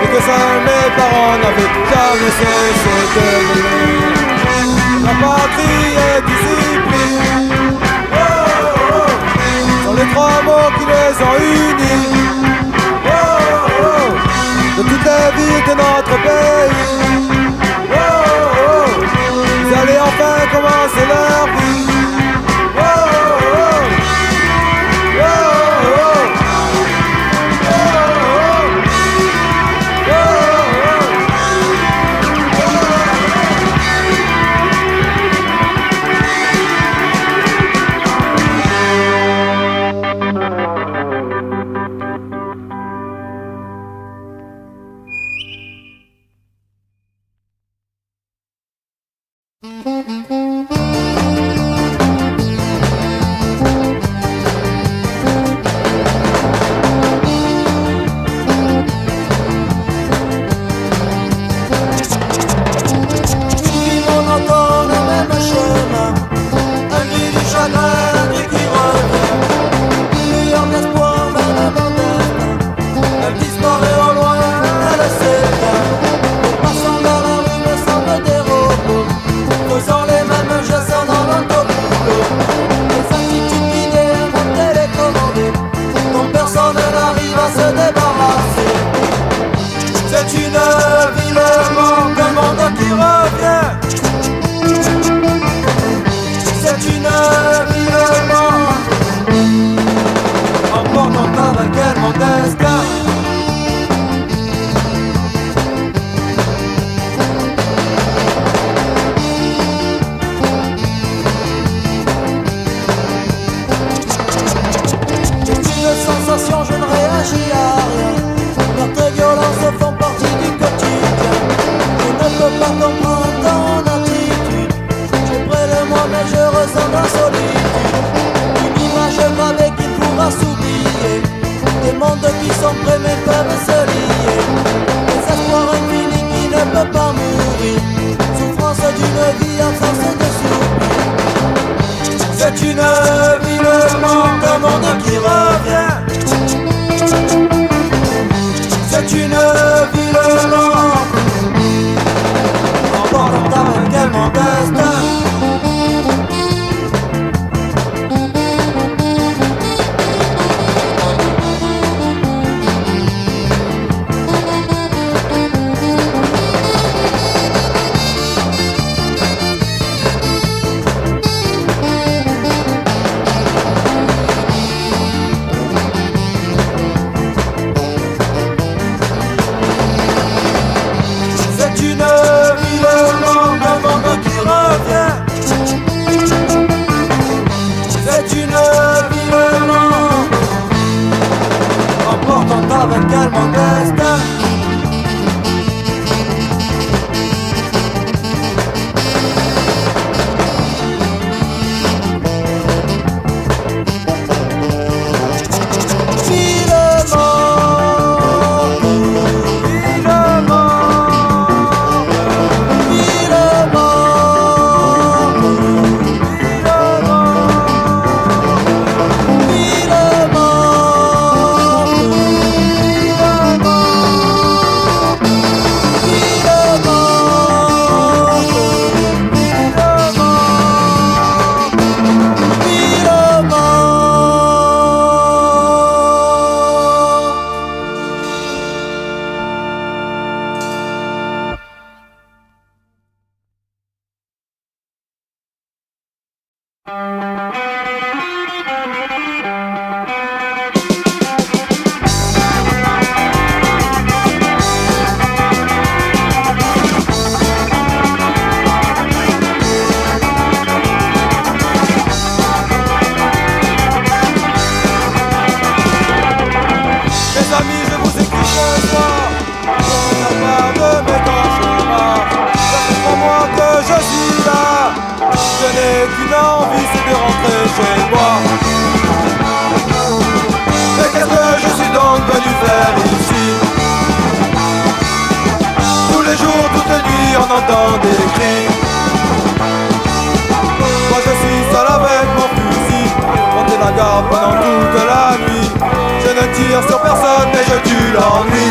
et que seuls mes parents n'avaient jamais cessé de m'aimer. La patrie et discipline, oh, oh, oh, sont les trois mots qui les ont unis, oh, oh, oh, de toutes les villes de notre pays. Oh, oh, oh, ils allaient enfin commencer leur vie. Oh, oh, oh, oh, oh, oh. entend des cris. Moi je suis seul avec mon fusil, monter la garde pendant toute la nuit. Je ne tire sur personne mais je tue l'ennui.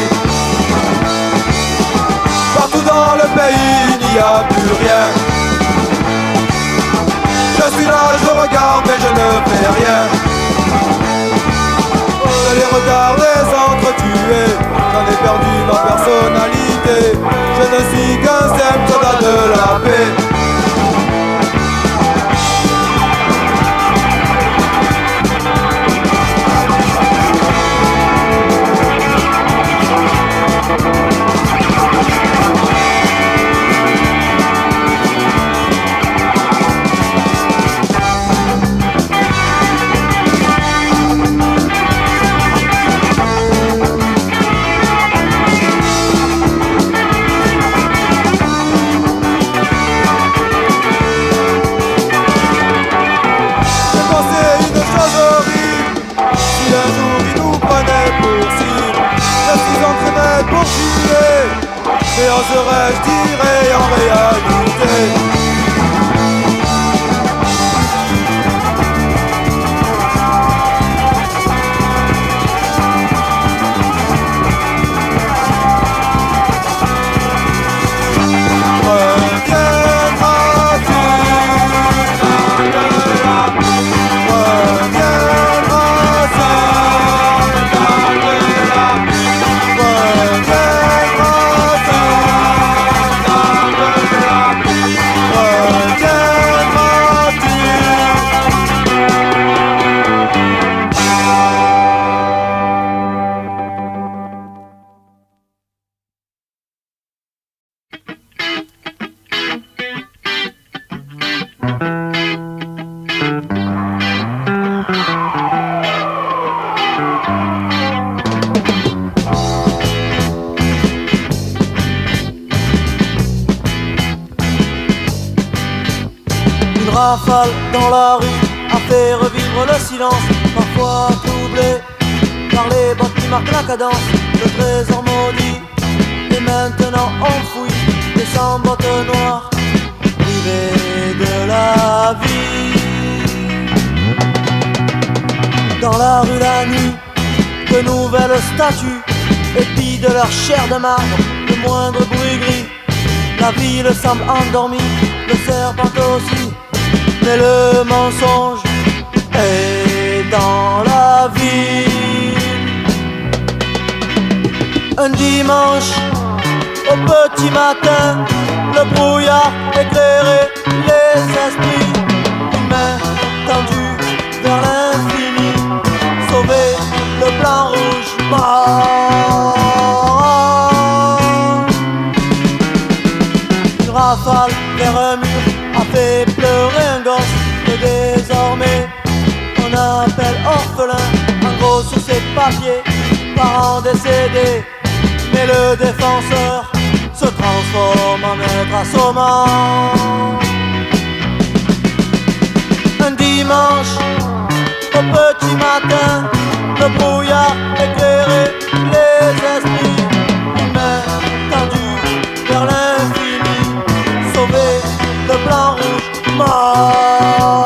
dans le pays il n'y a plus rien. Je suis là, je regarde mais je ne fais rien. Les regards, les entretués, j'en ai perdu ma personnalité. Je ne suis qu'un simple soldat de la paix. Et oserais-je dire en réalité. Rafale dans la rue a fait revivre le silence, parfois troublé par les bottes qui marquent la cadence. Le trésor maudit est maintenant enfoui, et sans bottes noires, privés de la vie. Dans la rue la nuit, de nouvelles statues épient de leur chair de marbre le moindre bruit gris. La ville semble endormie, le serpent aussi, mais le mensonge est dans la ville. Un dimanche, au petit matin, le brouillard éclairait les esprits. Une main tendue vers l'infini, sauver le blanc rouge mort. Une rafale vers un mur a fait pleurer un gosse que désormais on appelle orphelin. En gros sur ses papiers, parents décédés, mais le défenseur se transforme en maître assommant. Un dimanche, au petit matin, le brouillard éclairait les esprits. Une main tendue vers l'infini, sauver le blanc rouge mort.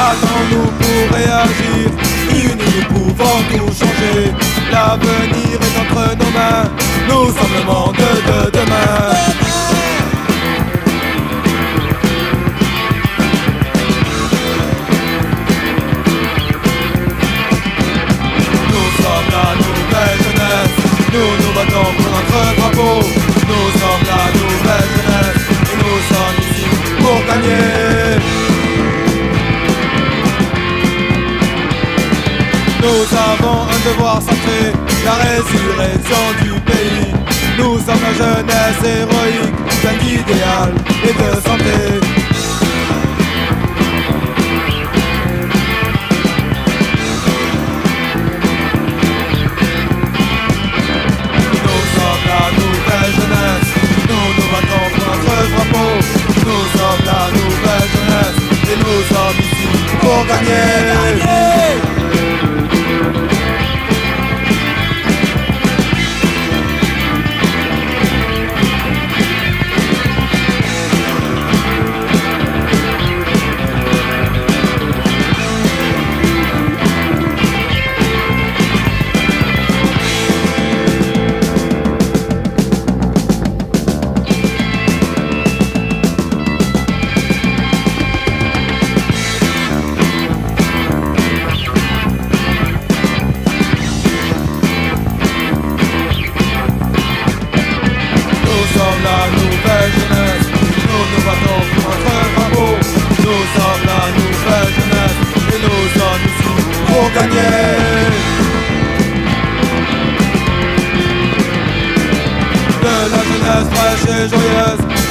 Qu'attendons-nous pour réagir? Unis nous pouvons tout changer. L'avenir est entre nos mains. Nous sommes le monde de demain. Nous nous battons pour notre drapeau. Nous sommes la nouvelle jeunesse et nous sommes ici pour gagner. Nous avons un devoir sacré, la résurrection du pays. Nous sommes la jeunesse héroïque, pleine d'idéal et de santé. Nous sommes la nouvelle jeunesse et nous sommes ici pour gagner.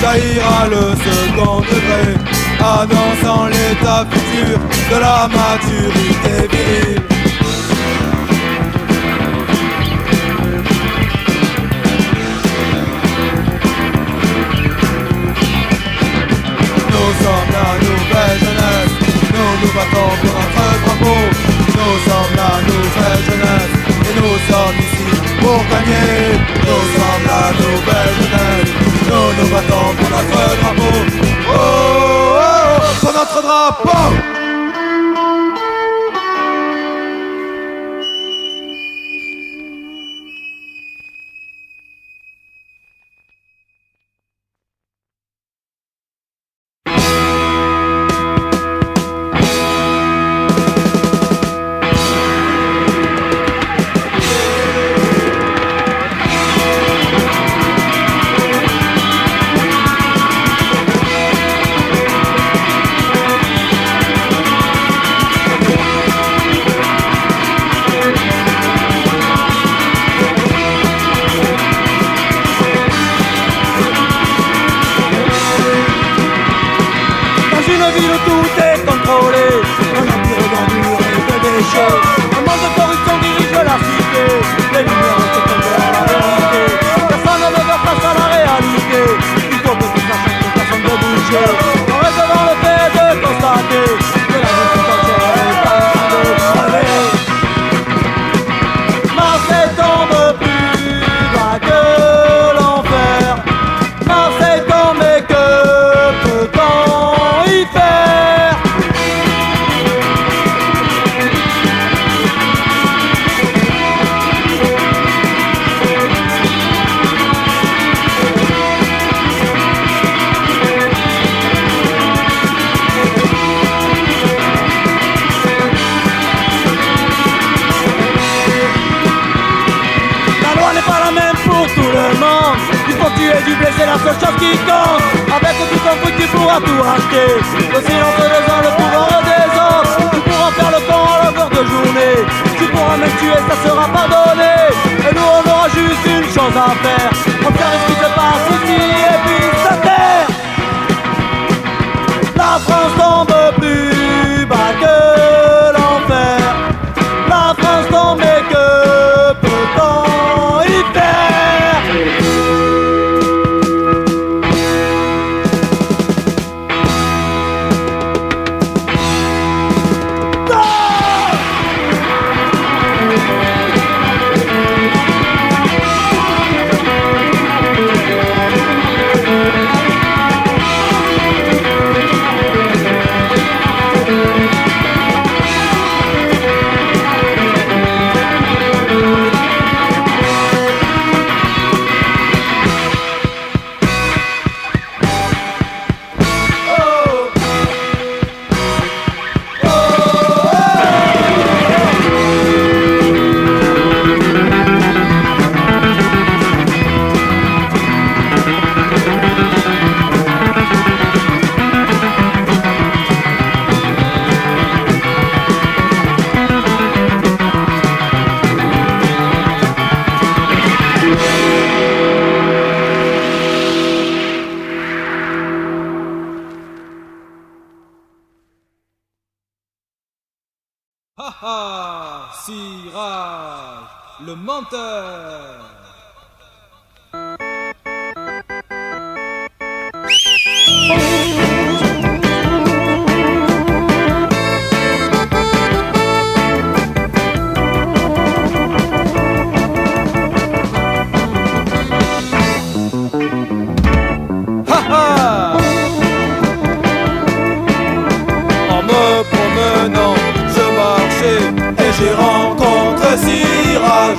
Jaillira le second degré, annonçant l'état futur de la maturité virile. Nous sommes la nouvelle jeunesse, nous nous battons pour notre drapeau. Nous sommes la nouvelle jeunesse et nous sommes ici pour gagner. Nous sommes la nouvelle jeunesse. Nous nous battons pour notre drapeau. Oh, oh, oh, pour notre drapeau. C'est la seule chose qui compte. Avec tout ton fruit tu pourras tout racheter. Le silence des uns, le pouvoir des autres. Tu pourras faire le camp à longueur de journée. Tu pourras même tuer, ça sera pardonné. Et nous on aura juste une chose à faire. Observer ce qui se passe ici et puis sa terre. La France tombe plus bas que l'enfer. La France tombe et que peut-on y faire? Ha ha, Siraj, le menteur. Ha ha. En me promenant, je marchais et j'ai rencontré Siraj.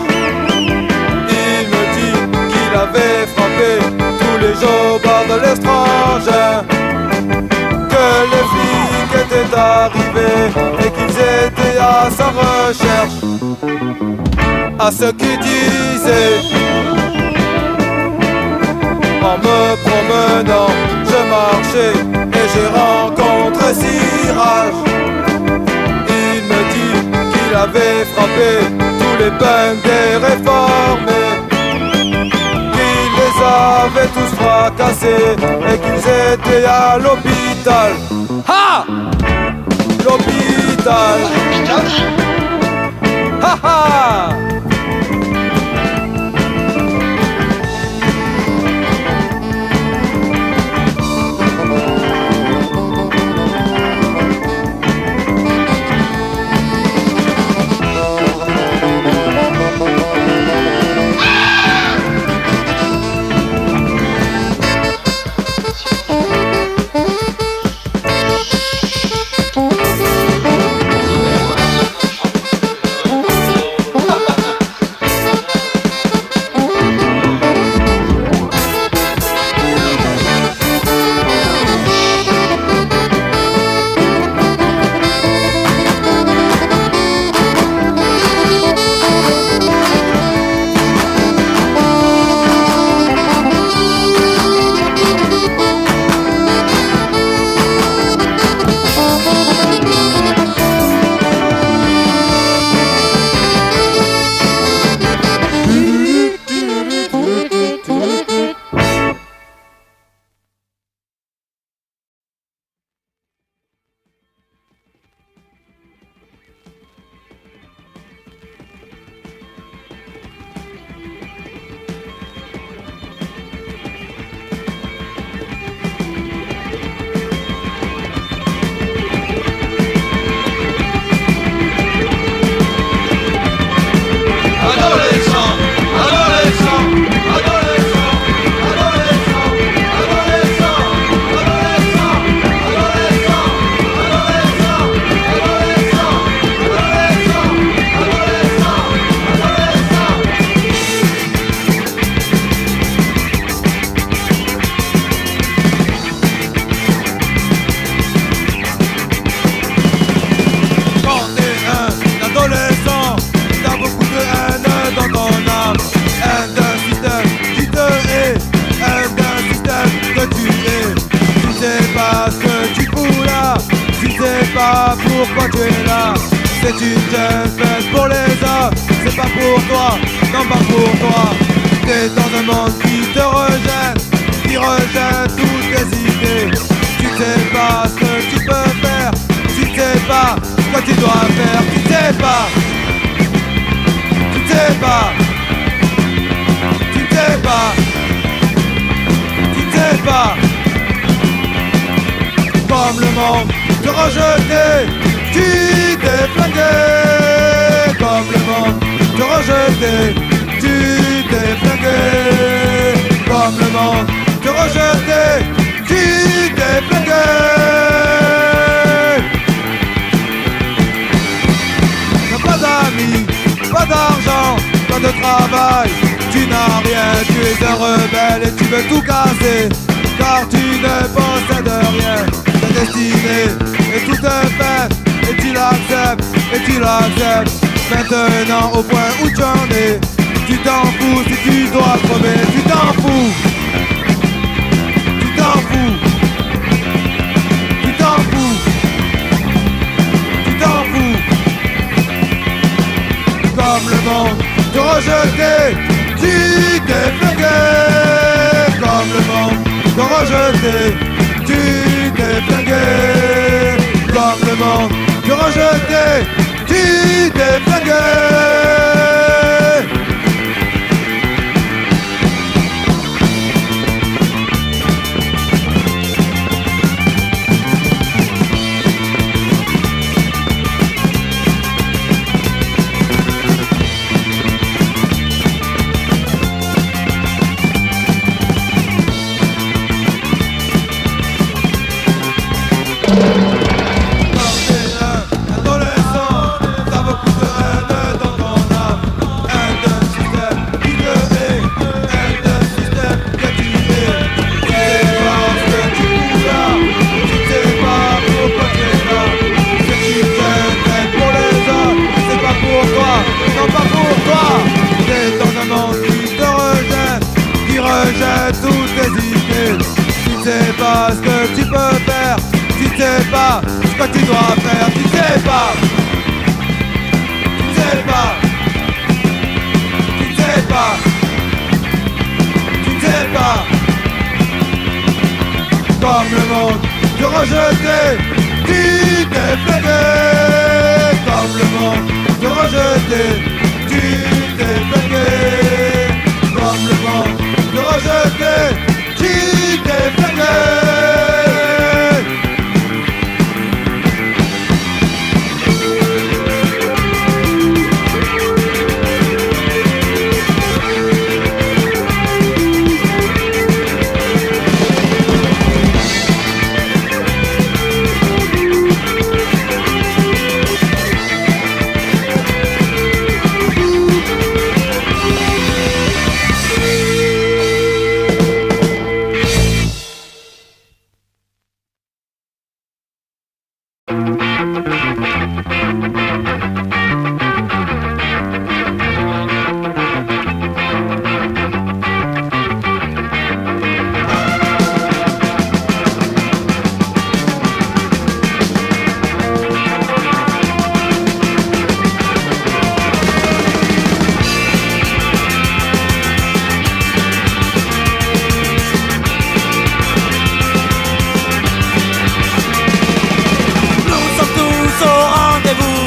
Il me dit qu'il avait frappé tous les jobards de l'étranger, que les flics étaient arrivés et qu'ils étaient à sa recherche. À ce qu'il disait, en me promenant, je marchais et j'ai rencontré Siraj. Il me dit qu'il avait frappé tous les punks des réformés, qu'il les avait tous fracassés et qu'ils étaient à l'hôpital. Ha! L'hôpital. Ha ha! Pourquoi tu es là? C'est une jeune fête pour les hommes. C'est pas pour toi, non pas pour toi. T'es dans un monde qui te rejette, qui rejette toutes tes idées. Tu sais pas ce que tu peux faire, tu sais pas ce que tu dois faire. Tu sais pas, tu sais pas, tu sais pas, tu sais pas. Comme le monde te rejetait, tu t'es flingué. Comme le monde te rejetait, tu t'es flingué. Comme le monde te rejetait, tu t'es flingué. T'as pas d'amis, pas d'argent, pas de travail, tu n'as rien, tu es un rebelle et tu veux tout casser. Car tu ne possèdes rien, ta destinée est toute faite. Et tu l'acceptes, et tu l'acceptes. Maintenant au point où tu en es, tu t'en fous si tu dois crever. Tu t'en fous, tu t'en fous, tu t'en fous, tu t'en fous. Comme le monde te rejetait, tu t'es flingué. Comme le monde te rejetait, tu t'es flingué. Comme le monde te rejetait, tu t'es flingué. Toutes tes idées, tu sais pas ce que tu peux faire, tu sais pas ce que tu dois faire, tu sais pas, tu sais pas, tu sais pas, tu sais pas. Comme le monde te rejetait, tu t'es flingué. Comme le monde te rejetait, tu t'es flingué. Comme le monde te rejeter, tu t'es flingué. Nous sommes tous au rendez-vous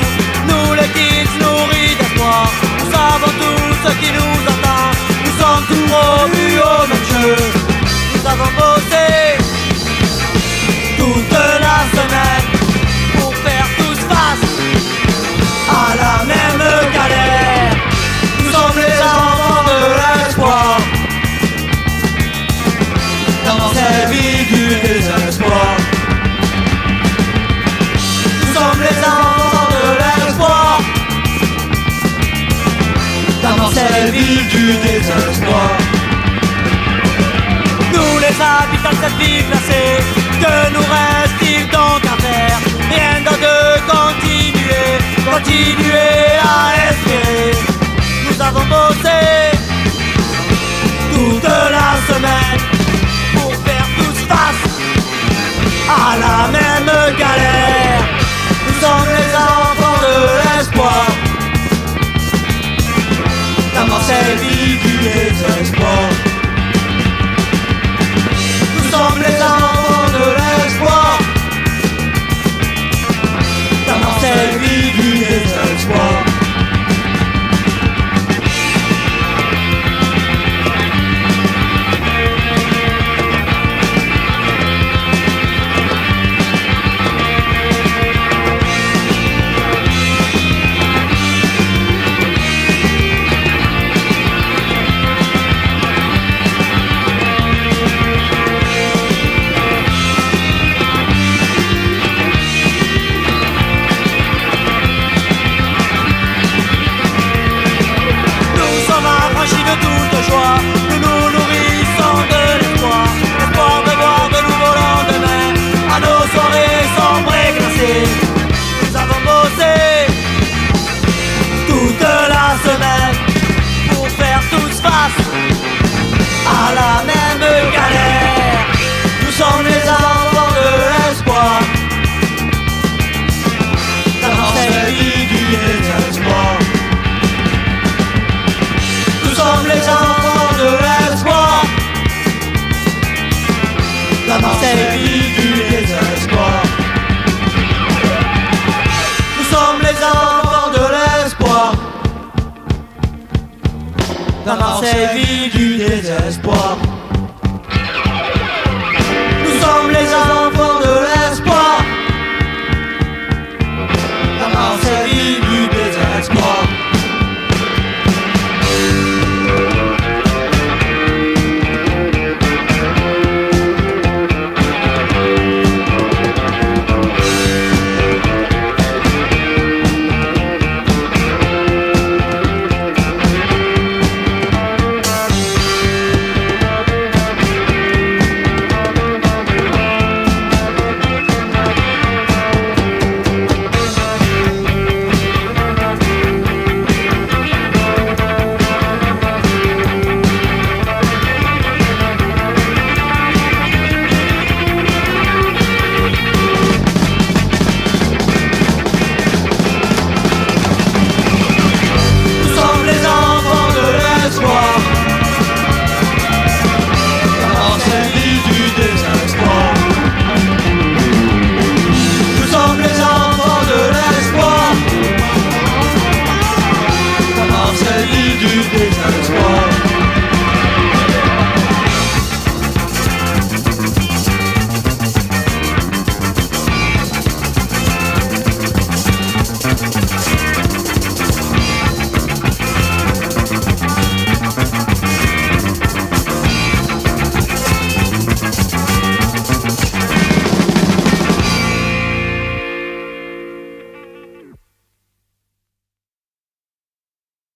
dans Marseille, ville du désespoir.